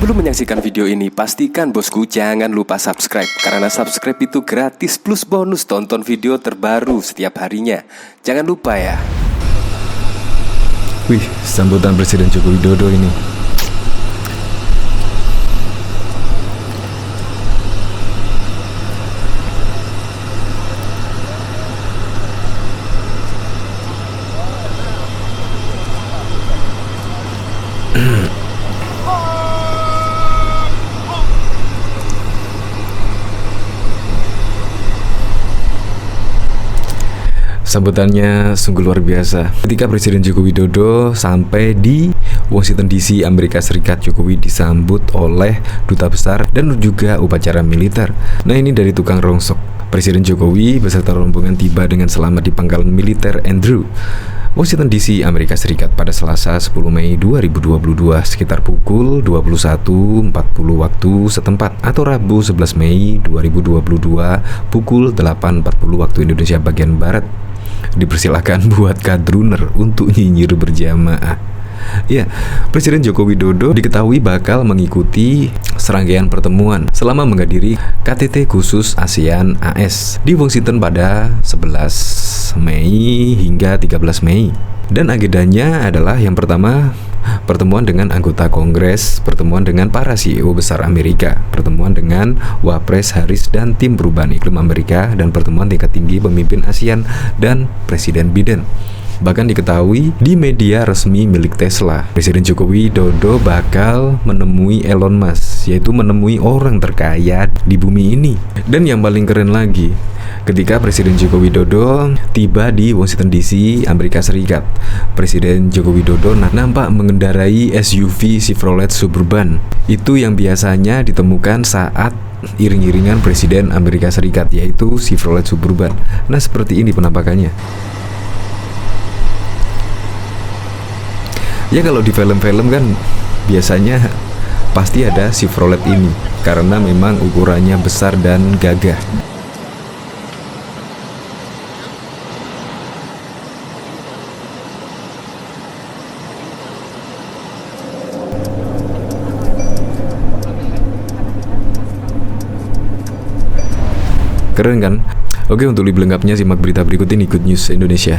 Sebelum menyaksikan video ini, pastikan bosku jangan lupa subscribe. Karena subscribe itu gratis plus bonus tonton video terbaru setiap harinya. Jangan lupa ya. Wih, sambutan Presiden Joko Widodo ini. Sambutannya sungguh luar biasa. Ketika Presiden Joko Widodo sampai di Washington DC, Amerika Serikat, Jokowi disambut oleh duta besar dan juga upacara militer. Nah, ini dari tukang rongsok. Presiden Jokowi beserta rombongan tiba dengan selamat di pangkalan militer Andrew, Washington DC, Amerika Serikat pada Selasa 10 Mei 2022 sekitar pukul 21.40 waktu setempat atau Rabu 11 Mei 2022 pukul 8.40 waktu Indonesia bagian Barat. Dipersilahkan buat kadruner untuk nyinyir berjamaah. Ya, Presiden Joko Widodo diketahui bakal mengikuti serangkaian pertemuan selama menghadiri KTT khusus ASEAN AS di Washington pada 11 Mei hingga 13 Mei. Dan agendanya adalah yang pertama, pertemuan dengan anggota Kongres, pertemuan dengan para CEO besar Amerika, pertemuan dengan Wapres Harris dan tim perubahan iklim Amerika, dan pertemuan tingkat tinggi pemimpin ASEAN dan Presiden Biden. Bahkan diketahui di media resmi milik Tesla, Presiden Joko Widodo bakal menemui Elon Musk, yaitu menemui orang terkaya di bumi ini. Dan yang paling keren lagi, ketika Presiden Joko Widodo tiba di Washington DC, Amerika Serikat, Presiden Joko Widodo nampak mengendarai SUV Chevrolet Suburban. Itu yang biasanya ditemukan saat iring-iringan Presiden Amerika Serikat, yaitu Chevrolet Suburban. Nah, seperti ini penampakannya. Ya, kalau di film-film kan biasanya pasti ada Chevrolet ini karena memang ukurannya besar dan gagah. Keren kan? Oke, untuk lebih lengkapnya simak berita berikut ini. Good News Indonesia.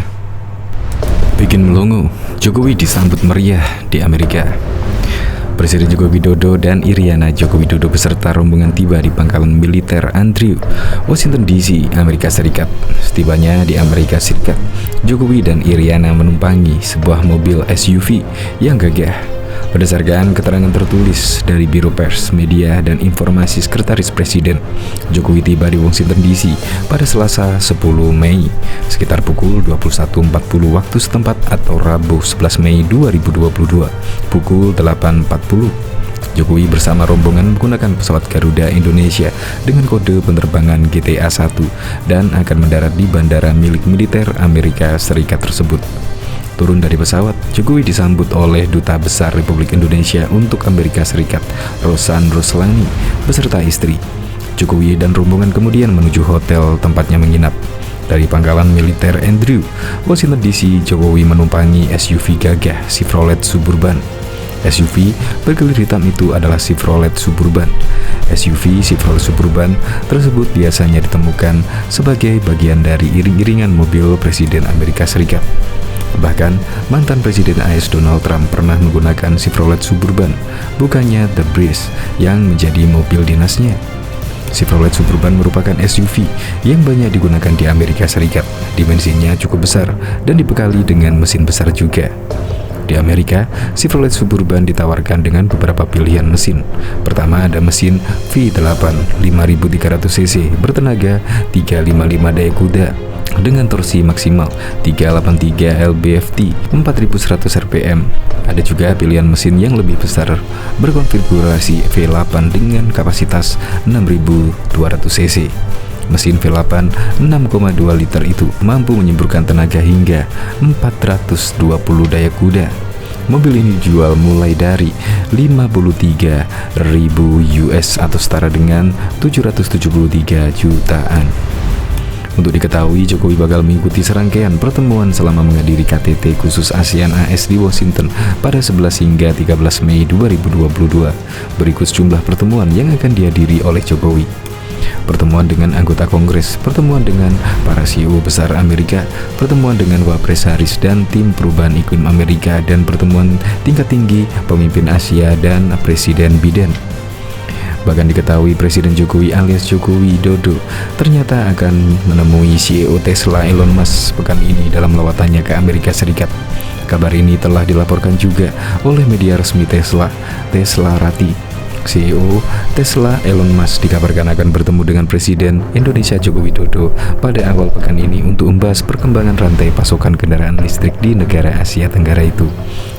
Bikin melongo, Jokowi disambut meriah di Amerika. Presiden Joko Widodo dan Iriana Joko Widodo beserta rombongan tiba di pangkalan militer Andrew, Washington DC, Amerika Serikat. Setibanya di Amerika Serikat, Jokowi dan Iriana menumpangi sebuah mobil SUV yang gagah. Berdasarkan keterangan tertulis dari Biro Pers, Media, dan Informasi Sekretaris Presiden, Jokowi tiba di Washington DC pada Selasa 10 Mei sekitar pukul 21.40 waktu setempat atau Rabu 11 Mei 2022 pukul 8.40. Jokowi bersama rombongan menggunakan pesawat Garuda Indonesia dengan kode penerbangan GTA-1 dan akan mendarat di bandara milik militer Amerika Serikat tersebut. Turun dari pesawat, Jokowi disambut oleh Duta Besar Republik Indonesia untuk Amerika Serikat, Rosan Roslani, beserta istri. Jokowi dan rombongan kemudian menuju hotel tempatnya menginap. Dari pangkalan militer Andrew, Washington DC, Jokowi menumpangi SUV gagah Chevrolet Suburban. SUV bergelir hitam itu adalah Chevrolet Suburban. SUV Chevrolet Suburban tersebut biasanya ditemukan sebagai bagian dari iring-iringan mobil Presiden Amerika Serikat. Bahkan, mantan Presiden AS Donald Trump pernah menggunakan Chevrolet Suburban, bukannya The Breeze yang menjadi mobil dinasnya. Chevrolet Suburban merupakan SUV yang banyak digunakan di Amerika Serikat. Dimensinya cukup besar dan dibekali dengan mesin besar juga. Di Amerika, Chevrolet Suburban ditawarkan dengan beberapa pilihan mesin. Pertama ada mesin V8 5300 cc bertenaga 355 daya kuda dengan torsi maksimal 383 lb-ft 4100 rpm. Ada juga pilihan mesin yang lebih besar berkonfigurasi V8 dengan kapasitas 6200 cc. Mesin V8 6,2 liter itu mampu menyemburkan tenaga hingga 420 daya kuda. Mobil ini dijual mulai dari 53.000 US atau setara dengan 773 jutaan. Untuk diketahui, Jokowi bakal mengikuti serangkaian pertemuan selama menghadiri KTT khusus ASEAN AS di Washington pada 11 hingga 13 Mei 2022. Berikut sejumlah pertemuan yang akan dihadiri oleh Jokowi. Pertemuan dengan anggota Kongres, pertemuan dengan para CEO besar Amerika, pertemuan dengan Wapres Harris dan tim perubahan iklim Amerika, dan pertemuan tingkat tinggi pemimpin Asia dan Presiden Biden. Bahkan diketahui Presiden Jokowi alias Joko Widodo ternyata akan menemui CEO Tesla Elon Musk pekan ini dalam lawatannya ke Amerika Serikat. Kabar ini telah dilaporkan juga oleh media resmi Tesla, Teslarati. CEO Tesla Elon Musk dikabarkan akan bertemu dengan Presiden Indonesia Joko Widodo pada awal pekan ini untuk membahas perkembangan rantai pasokan kendaraan listrik di negara Asia Tenggara itu.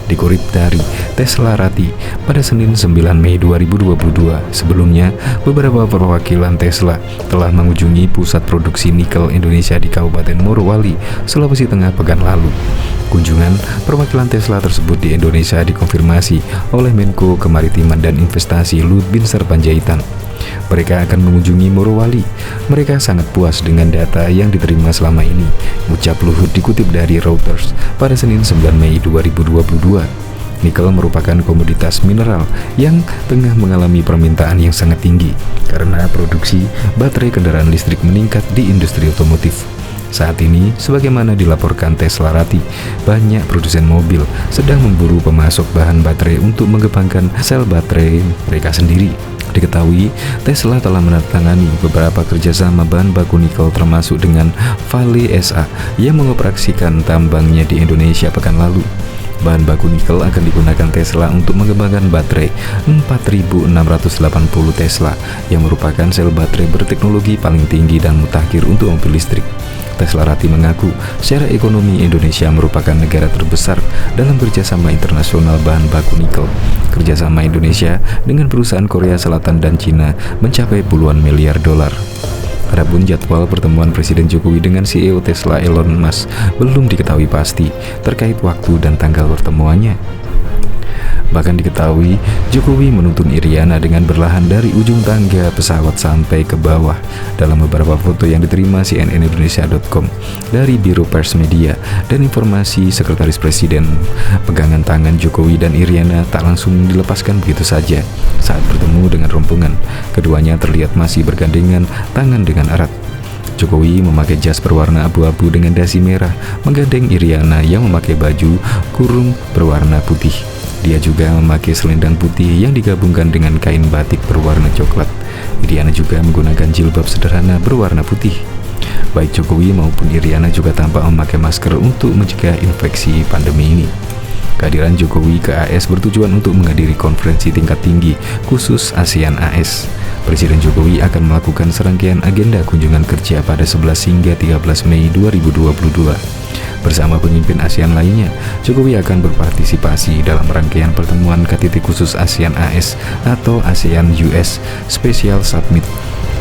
Dikutip dari Teslarati pada Senin 9 Mei 2022, sebelumnya beberapa perwakilan Tesla telah mengunjungi pusat produksi nikel Indonesia di Kabupaten Morowali, Sulawesi Tengah pekan lalu. Kunjungan perwakilan Tesla tersebut di Indonesia dikonfirmasi oleh Menko Kemaritiman dan Investasi Luhut Binsar Panjaitan. Mereka akan mengunjungi Morowali. Mereka sangat puas dengan data yang diterima selama ini, ucap Luhut dikutip dari Reuters pada Senin 9 Mei 2022. Nikel merupakan komoditas mineral yang tengah mengalami permintaan yang sangat tinggi karena produksi baterai kendaraan listrik meningkat di industri otomotif. Saat ini, sebagaimana dilaporkan Teslarati, banyak produsen mobil sedang memburu pemasok bahan baterai untuk mengembangkan sel baterai mereka sendiri. Diketahui, Tesla telah menandatangani beberapa kerjasama bahan baku nikel termasuk dengan Vale SA yang mengoperasikan tambangnya di Indonesia pekan lalu. Bahan baku nikel akan digunakan Tesla untuk mengembangkan baterai 4680 Tesla yang merupakan sel baterai berteknologi paling tinggi dan mutakhir untuk mobil listrik. Teslarati mengaku secara ekonomi Indonesia merupakan negara terbesar dalam kerjasama internasional bahan baku nikel. Kerjasama Indonesia dengan perusahaan Korea Selatan dan Cina mencapai puluhan miliar dolar. Adapun jadwal pertemuan Presiden Jokowi dengan CEO Tesla Elon Musk belum diketahui pasti terkait waktu dan tanggal pertemuannya. Bahkan diketahui, Jokowi menuntun Iriana dengan berlahan dari ujung tangga pesawat sampai ke bawah. Dalam beberapa foto yang diterima cnnindonesia.com dari Biro Pers Media dan informasi Sekretaris Presiden, pegangan tangan Jokowi dan Iriana tak langsung dilepaskan begitu saja. Saat bertemu dengan rombongan, keduanya terlihat masih bergandengan tangan dengan erat. Jokowi memakai jas berwarna abu-abu dengan dasi merah, menggandeng Iriana yang memakai baju kurung berwarna putih. Dia juga memakai selendang putih yang digabungkan dengan kain batik berwarna coklat. Iriana juga menggunakan jilbab sederhana berwarna putih. Baik Jokowi maupun Iriana juga tampak memakai masker untuk mencegah infeksi pandemi ini. Kehadiran Jokowi ke AS bertujuan untuk menghadiri konferensi tingkat tinggi khusus ASEAN AS. Presiden Jokowi akan melakukan serangkaian agenda kunjungan kerja pada 11 hingga 13 Mei 2022. Bersama pemimpin ASEAN lainnya, Jokowi akan berpartisipasi dalam rangkaian pertemuan KTT khusus ASEAN AS atau ASEAN US Special Summit.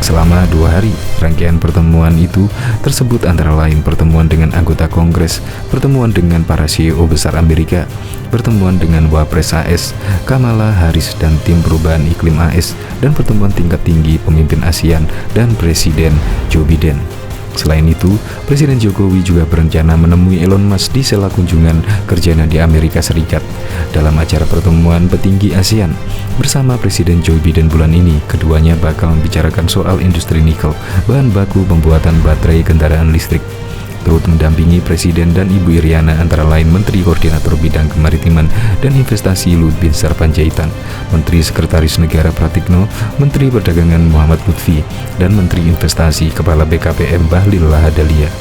Selama 2 hari, rangkaian pertemuan itu tersebut antara lain pertemuan dengan anggota Kongres, pertemuan dengan para CEO besar Amerika, pertemuan dengan Wapres AS, Kamala Harris dan tim perubahan iklim AS, dan pertemuan tingkat tinggi pemimpin ASEAN dan Presiden Joe Biden. Selain itu, Presiden Jokowi juga berencana menemui Elon Musk di sela kunjungan kerjanya di Amerika Serikat. Dalam acara pertemuan petinggi ASEAN bersama Presiden Joe Biden bulan ini, keduanya bakal membicarakan soal industri nikel, bahan baku pembuatan baterai kendaraan listrik. Turut mendampingi Presiden dan Ibu Iriana antara lain Menteri Koordinator Bidang Kemaritiman dan Investasi Luhut Binsar Panjaitan, Menteri Sekretaris Negara Pratikno, Menteri Perdagangan Muhammad Lutfi, dan Menteri Investasi Kepala BKPM Bahlil Lahadalia.